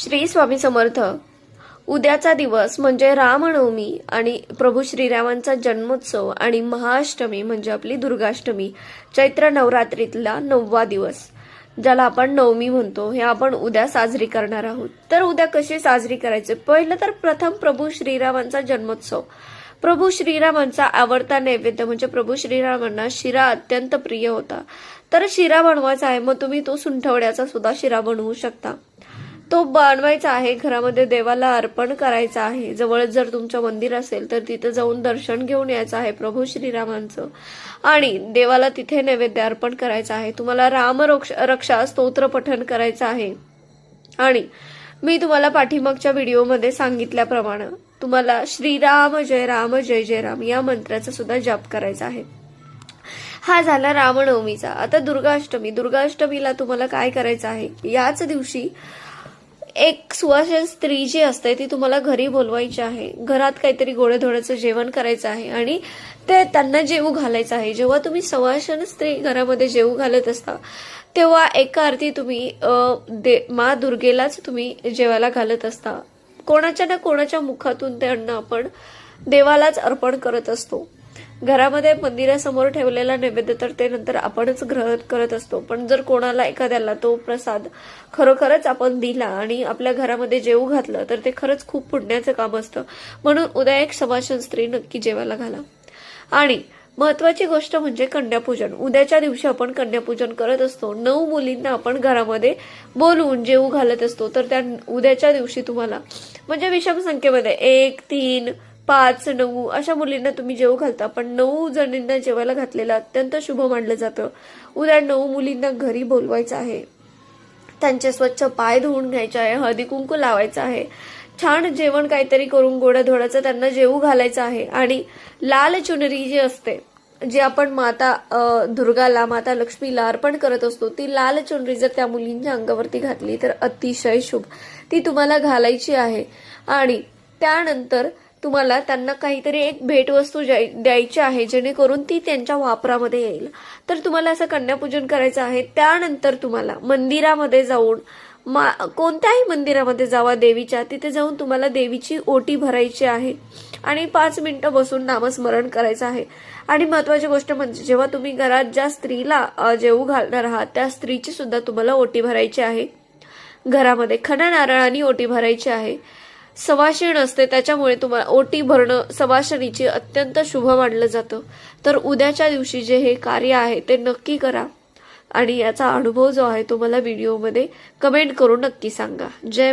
श्री स्वामी समर्थ. उद्याचा दिवस म्हणजे रामनवमी आणि प्रभू श्रीरामांचा जन्मोत्सव आणि महाअष्टमी म्हणजे आपली दुर्गाष्टमी, चैत्र नवरात्रीतला 9वा दिवस, ज्याला आपण नवमी म्हणतो, हे आपण उद्या साजरी करणार आहोत. तर उद्या कशी साजरी करायचे? पहिलं तर प्रथम प्रभू श्रीरामांचा जन्मोत्सव. प्रभू श्रीरामांचा आवडता नैवेद्य म्हणजे प्रभू श्रीरामांना शिरा अत्यंत प्रिय होता. तर शिरा बनवायचा आहे, मग तुम्ही तो सुंठवड्याचा सुद्धा शिरा बनवू शकता. तो बनवायचा आहे, घरामध्ये देवाला अर्पण करायचा आहे. जवळच जर तुमचं मंदिर असेल तर तिथे जाऊन दर्शन घेऊन यायचं आहे प्रभू श्रीरामांचं आणि देवाला तिथे नैवेद्य अर्पण करायचा आहे. तुम्हाला राम रक्षा स्तोत्र पठण करायचं आहे आणि मी तुम्हाला पाठीमागच्या व्हिडिओमध्ये सांगितल्याप्रमाणे तुम्हाला श्रीराम जय जय राम या मंत्राचा सुद्धा जप करायचा आहे. हा झाला रामनवमीचा. आता दुर्गाष्टमीला तुम्हाला काय करायचं आहे? याच दिवशी एक सुवासिनी स्त्री जी असते ती तुम्हाला घरी बोलवायची आहे. घरात काहीतरी गोडधोडाचं जेवण करायचं आहे आणि ते त्यांना जेवू घालायचं आहे. जेव्हा तुम्ही सुवासिनी स्त्री घरामध्ये जेवू घालत असता तेव्हा एका अर्थी तुम्ही मा दुर्गेलाच तुम्ही जेवायला घालत असता. कोणाच्या ना कोणाच्या मुखातून ते अन्न आपण देवालाच अर्पण करत असतो. घरामध्ये मंदिरासमोर ठेवलेला नैवेद्य तर ते नंतर आपणच ग्रहण करत असतो. पण जर कोणाला एखाद्याला तो प्रसाद खरोखरच आपण दिला आणि आपल्या घरामध्ये जेवू घातलं तर ते खरंच खूप पुण्याचं काम असतं. म्हणून उद्या एक सुवासिनी स्त्री नक्की जेवायला घाला. आणि महत्वाची गोष्ट म्हणजे कन्यापूजन. उद्याच्या दिवशी आपण कन्यापूजन करत असतो. 9 मुलींना आपण घरामध्ये बोलवून जेवू घालत असतो. तर त्या उद्याच्या दिवशी तुम्हाला म्हणजे विषम संख्येमध्ये 1, 3, 5, 9 अशा मुलींना तुम्ही जेवू घालता. पण 9 जणींना जेवायला घातलेलं अत्यंत शुभ मानलं जातं. उद्या 9 मुलींना घरी बोलवायचं आहे. त्यांचे स्वच्छ पाय धुवून घ्यायचे आहे, हळदी कुंकू लावायचं आहे, छान जेवण काहीतरी करून गोडाधोडाचं त्यांना जेवू घालायचं आहे. आणि लाल चुनरी जी असते, जी आपण माता दुर्गाला, माता लक्ष्मीला अर्पण करत असतो, ती लाल चुनरी जर त्या मुलींच्या अंगावरती घातली तर अतिशय शुभ. ती तुम्हाला घालायची आहे. आणि त्यानंतर तुम्हाला त्यांना काहीतरी एक भेटवस्तू द्यायची आहे जेणेकरून ती त्यांच्या वापरामध्ये येईल. तर तुम्हाला असं कन्यापूजन करायचं आहे. त्यानंतर तुम्हाला मंदिरामध्ये जाऊन कोणत्याही मंदिरामध्ये जावा देवीच्या, तिथे जाऊन तुम्हाला देवीची ओटी भरायची आहे आणि 5 मिनिटं बसून नामस्मरण करायचं आहे. आणि महत्वाची गोष्ट म्हणजे जेव्हा तुम्ही घरात ज्या स्त्रीला जेवू घालणार आहात त्या स्त्रीची सुद्धा तुम्हाला ओटी भरायची आहे. घरामध्ये खणा नारळाने ओटी भरायची आहे. सवाशीण असते त्याच्यामुळे तुम्हाला ओटी भरणं सवाशिणीची अत्यंत शुभ मानलं जातं. तर उद्याच्या दिवशी जे हे कार्य आहे ते नक्की करा आणि याचा अनुभव जो आहे तो मला व्हिडिओमध्ये कमेंट करून नक्की सांगा. जय